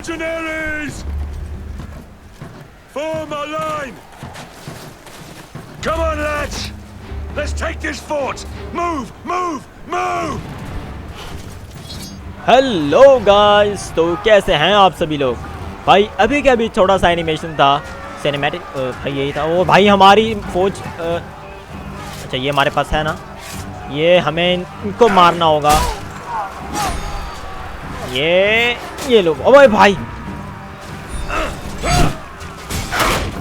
Legionaries! Form a line! Come on, lads! Let's take this fort! Move! Move! Move! Hello guys, तो कैसे हैं आप सभी लोग। भाई अभी के अभी थोड़ा सा एनिमेशन था, सिनेमैटिक भाई यही था। वो भाई हमारी फौज अच्छा ये हमारे पास है ना, ये हमें इनको मारना होगा। ये लो। ओए भाई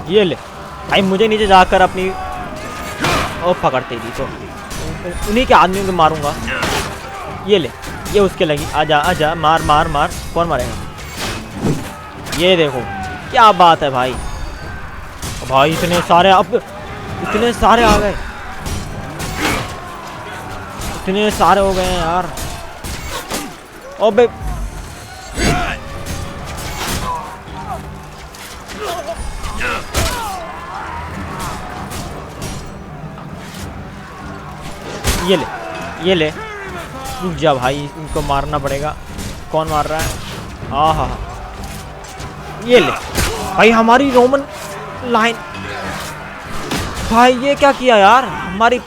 ये ले भाई, मुझे नीचे जाकर अपनी ओ पकड़ते थी तो उन्हीं के आदमियों को मारूंगा। ये ले, ये उसके लगी। आजा आजा, मार मार मार। कौन मारेगा? ये देखो क्या बात है भाई। भाई इतने सारे, अब इतने सारे आ गए, इतने सारे हो गए हैं यार। अबे ये ले, ये ले। रुक जा भाई, इनको मारना पड़ेगा। कौन मार रहा है? हाँ हाँ, ये ले भाई हमारी रोमन लाइन। भाई ये क्या किया यार, हमारे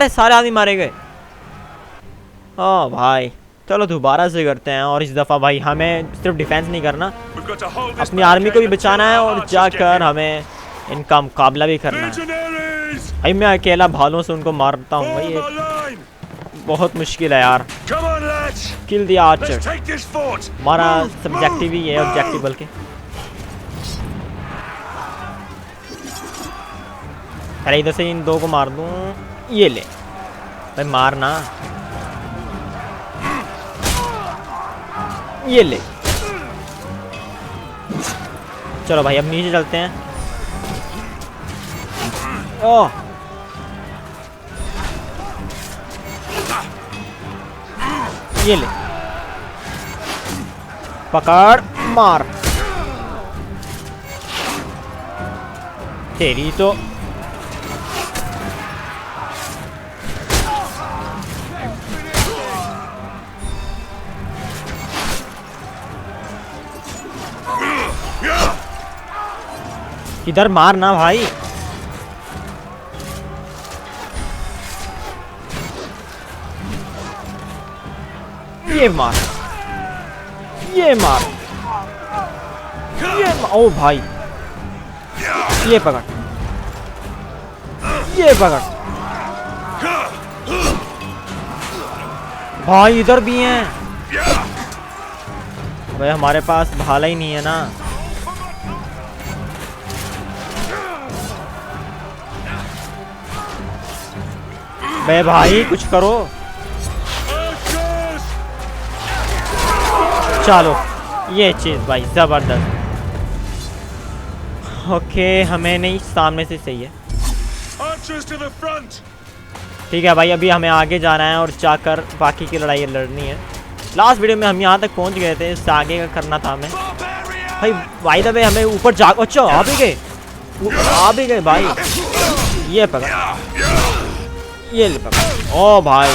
सारे आदमी मारे गए। हाँ भाई चलो दोबारा से करते हैं, और इस दफ़ा भाई हमें सिर्फ डिफेंस नहीं करना, अपनी आर्मी को भी बचाना है और जाकर हमें इनका मुकाबला भी करना है। भाई मैं अकेला भालों से उनको मारता हूँ भाई, ये बहुत मुश्किल है यार। किल द आर्चर, हमारा सब्जेक्टिव ही है, ऑब्जेक्टिव बल्कि। अरे इधर से इन दो को मार दूँ। ये ले भाई, मारना। ये ले। चलो भाई अब नीचे चलते हैं। ओह ये ले, पकड़ मार। तेरी तो इधर मारना भाई। ये मार, ये मार, ये मार। ओ भाई ये पकड़, ये पकड़। भाई इधर भी हैं भाई, हमारे पास भाला ही नहीं है ना। बे भाई कुछ करो। चलो ये चीज़ भाई ज़बरदस्त। ओके हमें नहीं, सामने से सही है। ठीक है भाई, अभी हमें आगे जाना है और जाकर बाकी की लड़ाई लड़नी है। लास्ट वीडियो में हम यहाँ तक पहुँच गए थे, इससे आगे का करना था हमें भाई। बाय द वे हमें ऊपर जा, अच्छा आ भी गए, आ भी गए भाई। ये पकड़, ये ले पकड़। ओ भाई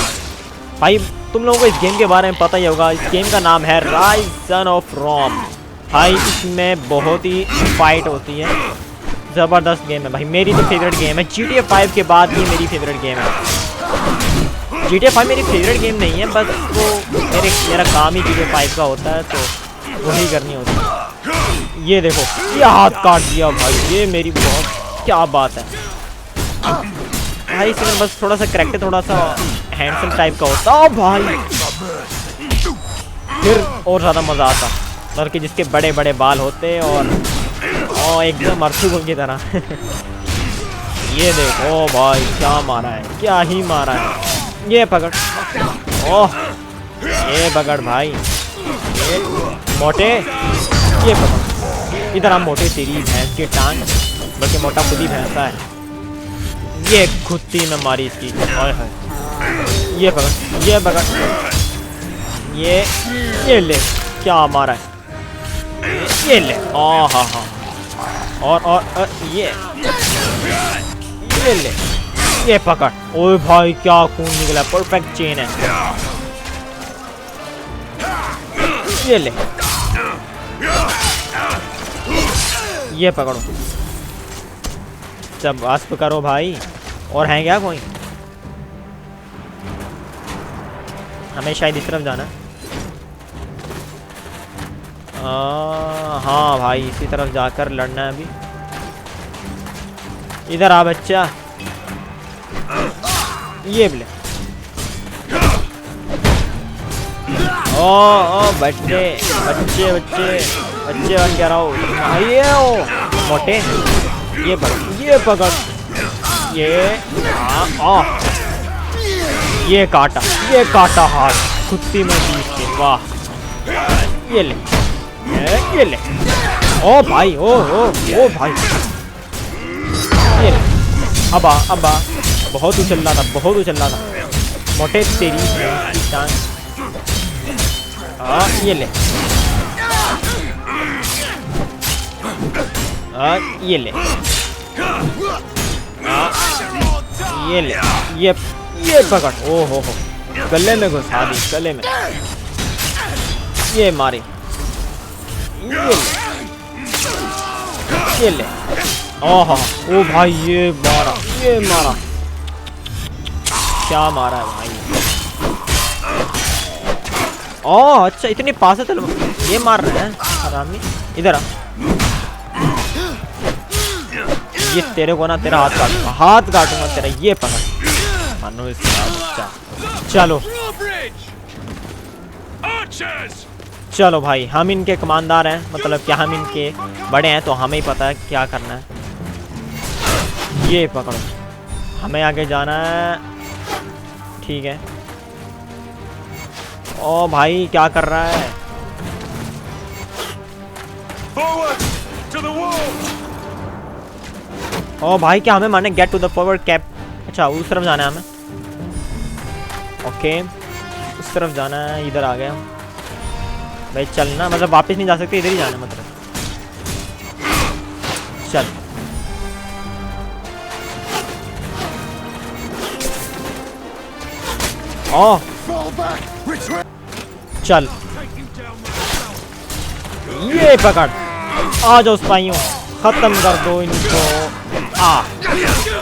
भाई तुम लोगों को इस गेम के बारे में पता ही होगा। इस गेम का नाम है राइज सन ऑफ रोम। भाई इसमें बहुत ही फाइट होती है, ज़बरदस्त गेम है भाई। मेरी तो फेवरेट गेम है, GTA 5 के बाद ये मेरी फेवरेट गेम है। GTA 5 मेरी फेवरेट गेम नहीं है, बस वो मेरा काम ही GTA 5 का होता है, तो वही करनी होती है। ये देखो, ये हाथ काट दिया भाई, ये मेरी बहुत क्या बात है भाई। इसमें बस थोड़ा सा करैक्टर थोड़ा सा हैंडसम टाइप का होता है भाई, फिर और ज़्यादा मज़ा आता। बल्कि जिसके बड़े बड़े बाल होते और एकदम अर्थुगन की तरह। ये देखो भाई क्या मारा है, क्या ही मारा है। ये पकड़, ओह ये पकड़ भाई, ये मोटे, ये पकड़। इधर हम मोटे, तेरी भैंस की टांग, बल्कि मोटा खुद ही भैंसा है। ये खुत्ती में मारी इसकी, ओए है। ये पकड़, ये पकड़, ये ले, क्या मारा है। ये ले, हाँ हाँ हाँ। और ये ले, ये पकड़। ओए भाई क्या खून निकला, परफेक्ट चेन है। ये ले, ये पकड़ो। जब वास्प करो भाई। और हैं क्या कोई? हमें शायद इस तरफ जाना है। हाँ भाई, इसी तरफ जाकर लड़ना है अभी। इधर आ बच्चा, ये ले। ओ बच्चे बच्चे बच्चे बच्चे बन के रहो। ये ओ मोटे, ये पकड़, ये पकड़, ये काटा हाथ कुत्ती में बीच के। वाह, ये ले, ये ले। ओ भाई, ओ भाई, ये ले। अब आ, बहुत उछल रहा था मोटे, तेरी टांग। ये ले, ये ले, ये ले, ये पकड़। ओ हो, गले में घुसा दी, गले में। ये मारे, ये ले। ओह ओ भाई, ये मारा, क्या मारा है भाई। ओह अच्छा, इतनी पास है। ये मार रहे हैं आरामी। इधर आ, ये तेरे को ना, तेरा हाथ काटूंगा तेरा। ये पकड़, मानो इसका बच्चा। चलो भाई, हम इनके कमांडर हैं, मतलब क्या हम इनके बड़े हैं, तो हमें ही पता है क्या करना है। ये पकड़ो, हमें आगे जाना है। ठीक है। ओ भाई, क्या कर रहा है? ओ भाई, क्या हमें माने get to the forward cap? अच्छा, उस तरफ जाना है हमें। ओके, उस तरफ जाना है। इधर आ गया भाई, चलना मतलब वापस नहीं जा सकते, इधर ही जाना मतलब। चल, ओ चल, ये पकड़। आ जाओ सिपाहियों, खत्म कर दो इनको।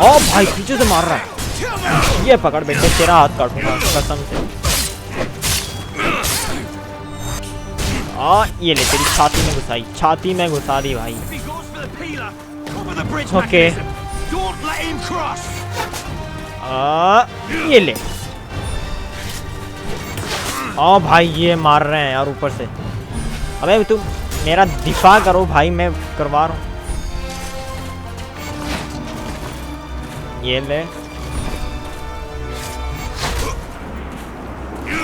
ओ भाई, पीछे से मार रहा है। ये पकड़ बेटे, तेरा हाथ काटूंगा कसम से। ये ले, तेरी छाती में घुसा दी भाई। ओके, ये ले। ओ भाई, ये मार रहे हैं यार ऊपर से। अबे तुम मेरा दिफा करो भाई, मैं करवा रहा हूँ। ये ले,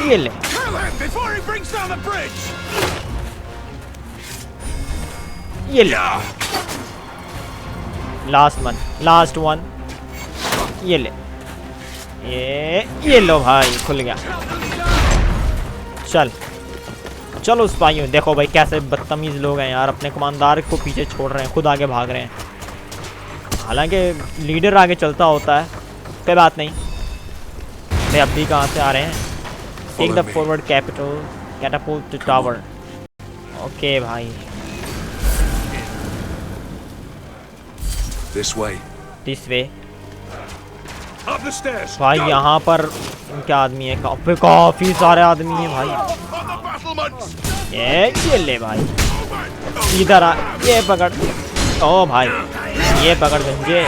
ये ले। ये ले, लास्ट वन। ये ले, ये लो भाई, खुल गया। चलो सिपाहियों, देखो भाई कैसे बदतमीज लोग हैं यार, अपने कमांडर को पीछे छोड़ रहे हैं, खुद आगे भाग रहे हैं। हालांकि लीडर आगे चलता होता है, कोई बात नहीं। भाई अब भी कहाँ से आ रहे हैं? Take the forward catapult tower. Okay भाई, This way. भाई यहाँ पर इनके आदमी है, काफी सारे आदमी हैं भाई। ये ले भाई, इधर आ, ये पकड़। ओ भाई, ये पकड़ गंजे।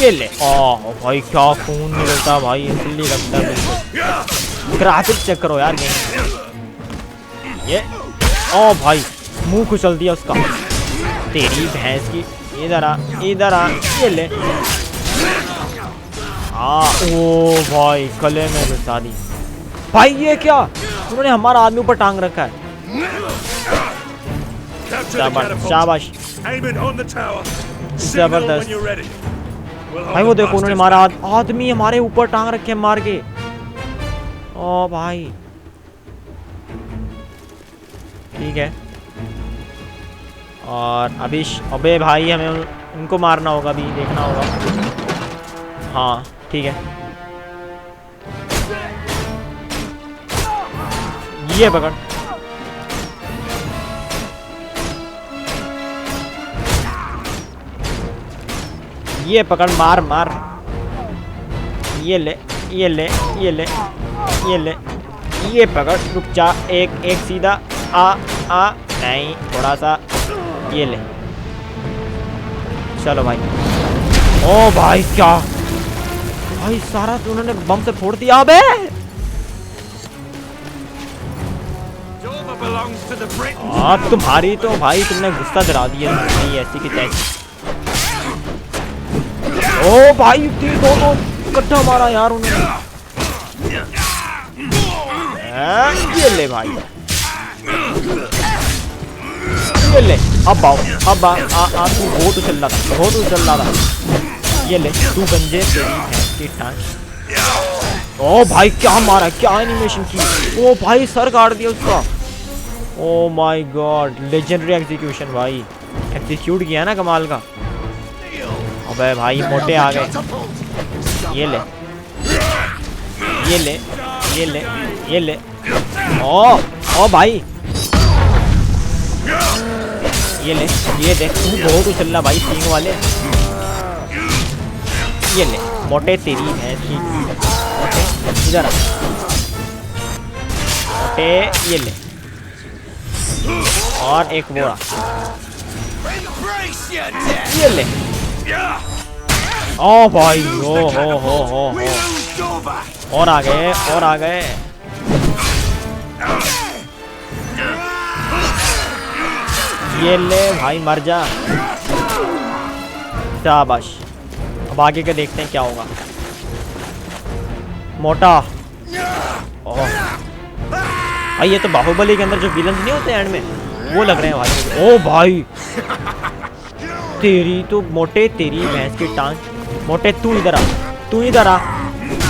ये ले। ओ भाई, क्या खून निकलता भाई, इसलिए लगता है बिल्कुल। ग्राफिक चेक करो यार गेम। ये ओ भाई, मुंह कुचल दिया उसका, तेरी भैंस की। इधर आ, ये ले। ओ भाई, गले में घुसा दी भाई। ये क्या, उन्होंने हमारा आदमी ऊपर टांग रखा है। शाबाश, जबरदस्त भाई। वो देखो, उन्होंने हमारा आदमी हमारे ऊपर टांग रखे, मार के। ओ भाई, ठीक है। और अभी अबे भाई, हमें उनको मारना होगा, अभी देखना होगा। हाँ ठीक है। ये पकड़। ये पकड़, मार मार। ये ले ये ले ये ले ये ले। ये पकड़, रुक जा। एक एक सीधा। आ नहीं, थोड़ा सा। ये ले। चलो भाई। ओ भाई, क्या भाई, सारा तो उन्होंने बम से फोड़ दिया। अबे तुम्हारी तो भाई, तुमने गुस्सा दिला दिया। नहीं ऐसी की तैसी। ओ भाई, दो इकट्ठा मारा यार उन्होंने। ये ले भाई, ये ले। अब आओ, अब आ तू बहुत उछल रहा था, बहुत उछल रहा था। ये ले, तू गंजे तेरी भैंस की टांग। ओ भाई, क्या मारा, क्या एनिमेशन की। ओ भाई, सर काट दिया उसका। Oh my God, legendary execution भाई। एग्जीक्यूट किया ना कमाल का। अबे भाई, मोटे आ गए। ये ले ये ले ये ले ये ले। ओ भाई, ये ले, ये देख, तू बहुत उछल रहा भाई सींग वाले। ये ले मोटे, तेरी भैंस की। मोटे इधर आ। मोटे, ये ले। और एक बोरा। ये ले। ओ भाई, हो। और आ गए, और आ गए। ये ले भाई, मर जा। शाबाश। अब आगे के देखते हैं क्या होगा। मोटा। ओह भाई, ये तो बाहुबली के अंदर जो विलन नहीं होते एंड में, वो लग रहे हैं भाई। ओ भाई, तेरी तो मोटे, तेरी भैंस की टांग। मोटे, तू इधर आ, तू इधर आ,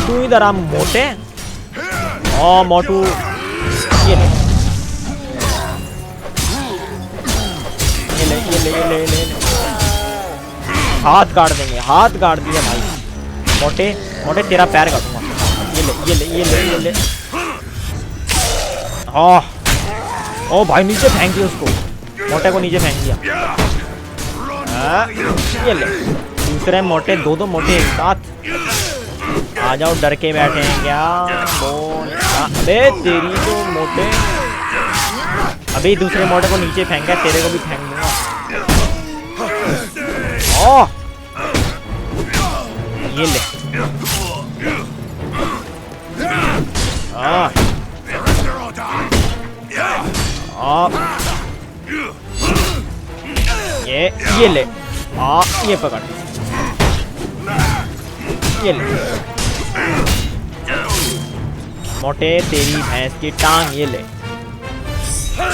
तू इधर आ मोटे। ओ मोटू, ये ले ये ले ये ले ये ले, ये ले। हाथ काट देंगे, हाथ काट दिया भाई। मोटे मोटे, तेरा पैर काटूंगा। ये ले ये ले ये ले ये ले। ओ भाई, नीचे फेंक दिया उसको। मोटे को नीचे फेंक दिया। ये ले। दूसरे मोटे, दो मोटे एक साथ। आ जाओ, डर के बैठे हैं क्या? अबे तेरी तो मोटे। अभी दूसरे मोटे को नीचे फेंका, तेरे को भी फेंक दूंगा। ये ले। ये ले। ये पकड़। ये ले। मोटे, तेरी भैंस की टांग। ये ले।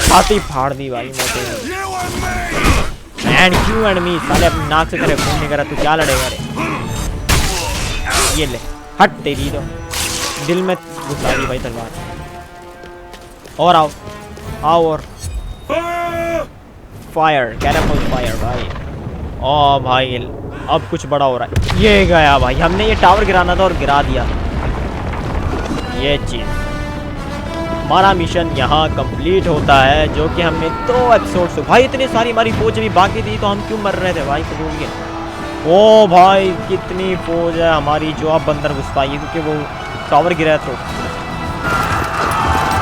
छाती फाड़ दी भाई मोटे। एंड क्यू एंड मी, साले अपनी नाक से तेरे खून नहीं करा, तू क्या लड़ेगा रे? ये ले, हट, तेरी तो दिल में घुसा दी भाई तलवार। और आओ आओ, और फायर, कैटापल्ट फायर भाई। ओ भाई, अब कुछ बड़ा हो रहा है। ये गया भाई, हमने ये टावर गिराना था और गिरा दिया। ये चीज, हमारा मिशन यहाँ कंप्लीट होता है, जो कि हमने 2 एपिसोड से। भाई इतनी सारी हमारी फौज भी बाकी थी, तो हम क्यों मर रहे थे भाई, फजूल के। ओ भाई, कितनी फौज है हमारी जो अब अंदर घुस पाई है, क्योंकि वो टावर गिरा तो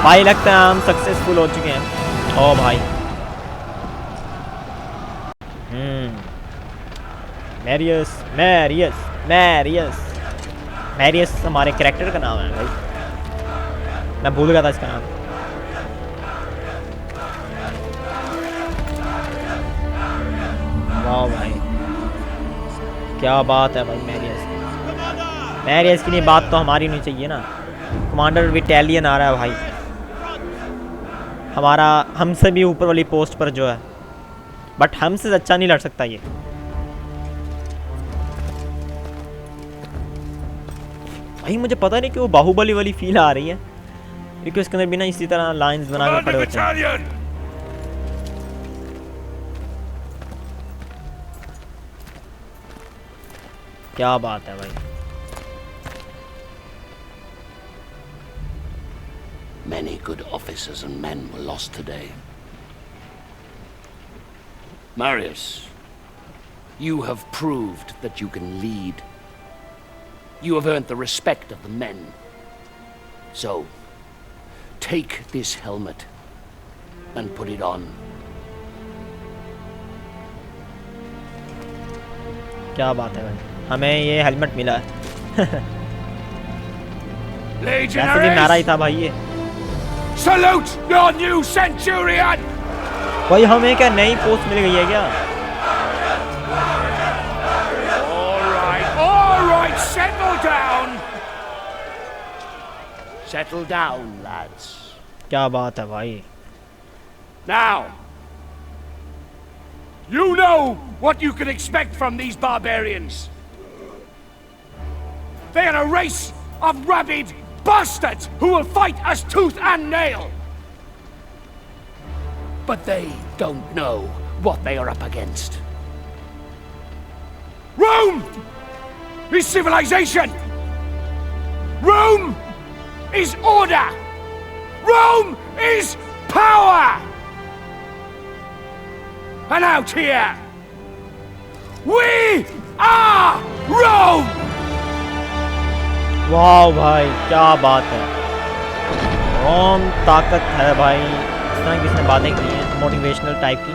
भाई लगता है हम सक्सेसफुल हो चुके हैं। ओ भाई, मैरियस मैरियस मैरियस मैरियस हमारे कैरेक्टर का नाम है भाई, मैं भूल गया था इसका नाम। वाह भाई, क्या बात है भाई। मैरियस की नहीं बात तो हमारी नहीं चाहिए ना। कमांडर विटेलियन आ रहा है भाई, हमारा हमसे भी ऊपर वाली पोस्ट पर जो है, बट हमसे अच्छा नहीं लड़ सकता ये। भाई मुझे पता नहीं कि वो बाहुबली वाली फील आ रही है, क्योंकि उसके अंदर भी ना इसी तरह लाइंस बना कर खड़े होते हैं। क्या बात है भाई। Many good officers and men were lost today. Marius, you have proved that you can lead. You have earned the respect of the men. So, take this helmet and put it on. क्या बात है भाई, हमें ये helmet मिला है। वैसे भी नारा ही था भाई ये। Salute your new centurion! भाई हमें क्या नई पोस्ट मिल गई है क्या? All right, settle down. Settle down, lads. क्या बात है भाई। Now, you know what you can expect from these barbarians. They are a race of rabid bastards who will fight us tooth and nail. But they don't know what they are up against. Rome is civilization. Rome is order. Rome is power. And out here, we are Rome. वाह भाई क्या बात है, रोम ताकत है भाई। इस तरह की इसने बातें की हैं मोटिवेशनल टाइप की।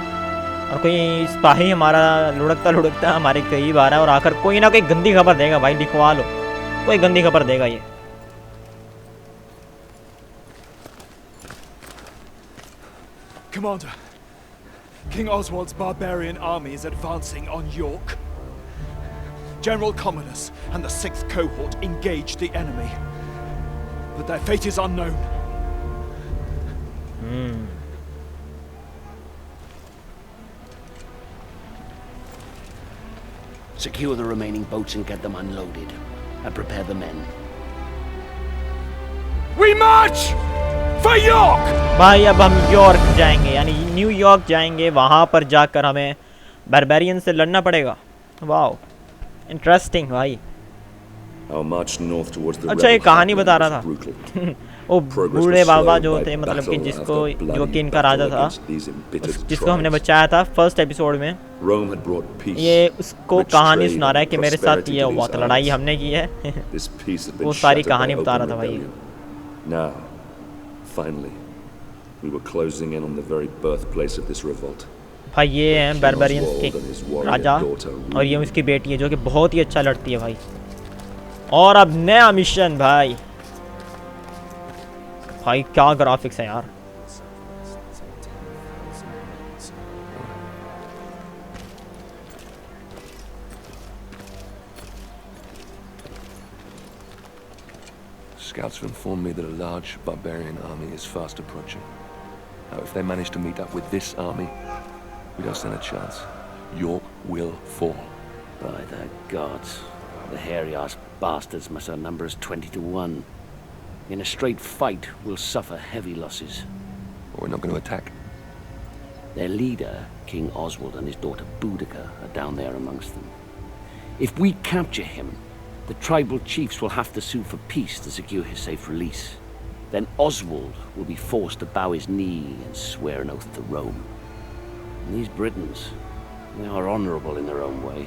और कोई सिपाही हमारा लुढ़कता हमारे करीब आ रहा है और आकर कोई ना कोई गंदी खबर देगा भाई, लिखवा लो, कोई गंदी खबर देगा ये। Commander, King Oswald's barbarian army is advancing on York. General Commodus and the 6th cohort engaged the enemy, but their fate is unknown. Secure the remaining boats and get them unloaded. And prepare the men. We march for York. भाई अब हम York जाएंगे, यानी New York जाएंगे, वहाँ पर जाकर हमें बारबेरियन से लड़ना पड़ेगा। वाओ इंटरेस्टिंग भाई। अच्छा ये कहानी बता रहा था वो बूढ़े बाबा जो थे, मतलब कि जिसको जो कि इनका राजा था, जिसको हमने बचाया था फर्स्ट एपिसोड में, ये उसको कहानी सुना रहा है कि मेरे साथ ये हुआ था, लड़ाई हमने की है। वो सारी कहानी बता रहा था भाई। Now, finally, we were closing in on the very birthplace of this revolt. भाई ये हैं बारबेरियंस के राजा और ये उसकी बेटी है जो कि बहुत ही अच्छा लड़ती है भाई। और अब नया मिशन भाई, भाई क्या ग्राफिक्स है यार। Scouts have informed me that a large barbarian army is fast approaching. Now, if they manage to meet up with this army, we don't stand a chance. York will fall. By the gods, the hairy-ass bastards must outnumber us 20 to 1. In a straight fight, we'll suffer heavy losses. We're not going to attack. Their leader, King Oswald, and his daughter Boudica are down there amongst them. If we capture him, the tribal chiefs will have to sue for peace to secure his safe release. Then Oswald will be forced to bow his knee and swear an oath to Rome. And these Britons, they are honorable in their own way.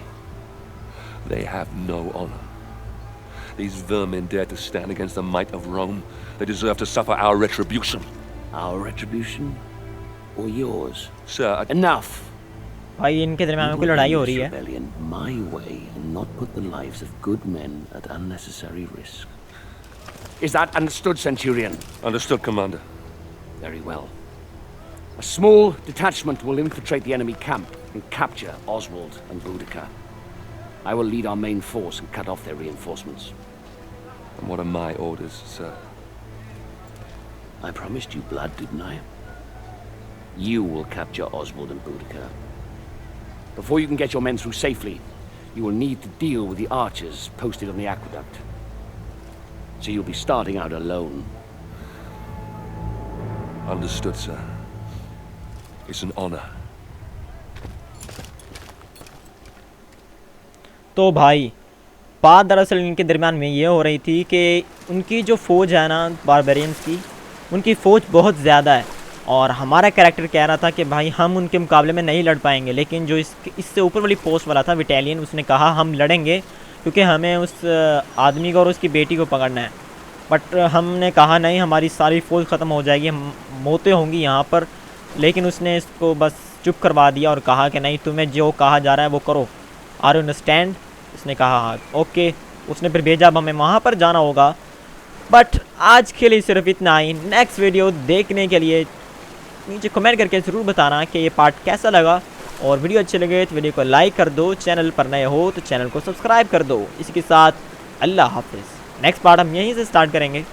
They have no honor. These vermin dare to stand against the might of Rome. They deserve to suffer our retribution. Our retribution? Or yours? Sir, Enough! भाई इनके दरमियान में कोई लड़ाई हो रही है। Rebellion my way and not put the lives of good men at unnecessary risk. Is that understood, Centurion? Understood, Commander. Very well. A small detachment will infiltrate the enemy camp and capture Oswald and Boudica. I will lead our main force and cut off their reinforcements. And what are my orders, sir? I promised you blood, didn't I? You will capture Oswald and Boudica. Before you can get your men through safely, you will need to deal with the archers posted on the aqueduct. So you'll be starting out alone. Understood, sir. It's an honor. तो भाई बात दरअसल इनके दरमियान में ये हो रही थी कि उनकी जो फ़ौज है ना बारबेरियंस की, उनकी फ़ौज बहुत ज़्यादा है और हमारा कैरेक्टर कह रहा था कि भाई हम उनके मुकाबले में नहीं लड़ पाएंगे, लेकिन जो इससे ऊपर वाली पोस्ट वाला था विटेलियन, उसने कहा हम लड़ेंगे क्योंकि हमें उस आदमी को और उसकी बेटी को पकड़ना है। बट हमने कहा नहीं, हमारी सारी फ़ौज ख़त्म हो जाएगी, हम मौतें होंगी यहाँ पर। लेकिन उसने इसको बस चुप करवा दिया और कहा कि नहीं, तुम्हें जो कहा जा रहा है वो करो, आर यू अंडरस्टैंड। उसने कहा हाँ ओके। उसने फिर भेजा, अब हमें वहाँ पर जाना होगा। बट आज के लिए सिर्फ इतना ही। नेक्स्ट वीडियो देखने के लिए नीचे कमेंट करके ज़रूर बताना कि ये पार्ट कैसा लगा, और वीडियो अच्छे लगे तो वीडियो को लाइक कर दो, चैनल पर नए हो तो चैनल को सब्सक्राइब कर दो। इसी के साथ अल्लाह हाफिज़। नेक्स्ट पार्ट हम यहीं से स्टार्ट करेंगे।